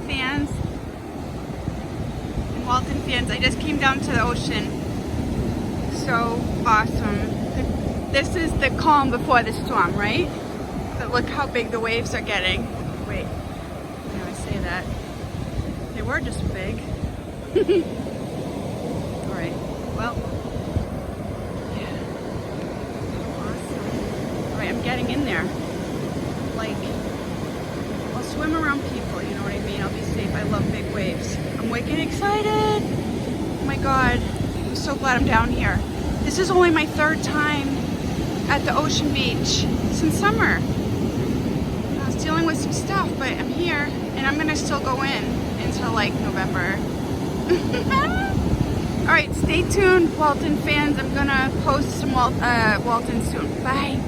fans. And Walton fans, I just came down to the ocean. So awesome. This is the calm before the storm, right? But look how big the waves are getting. Wait, now I say that. They were just big. All right, well, yeah, awesome. All right, I'm getting in there. Like, I'll swim around people, you know what I mean? I'll be safe. I love big waves. I'm wicked excited. Oh my God, I'm so glad I'm down here. This is only my third time at the ocean beach since summer. I was dealing with some stuff, but I'm here and I'm gonna still go in until like November. All right, stay tuned, Walton fans. I'm gonna post some Walton soon. Bye.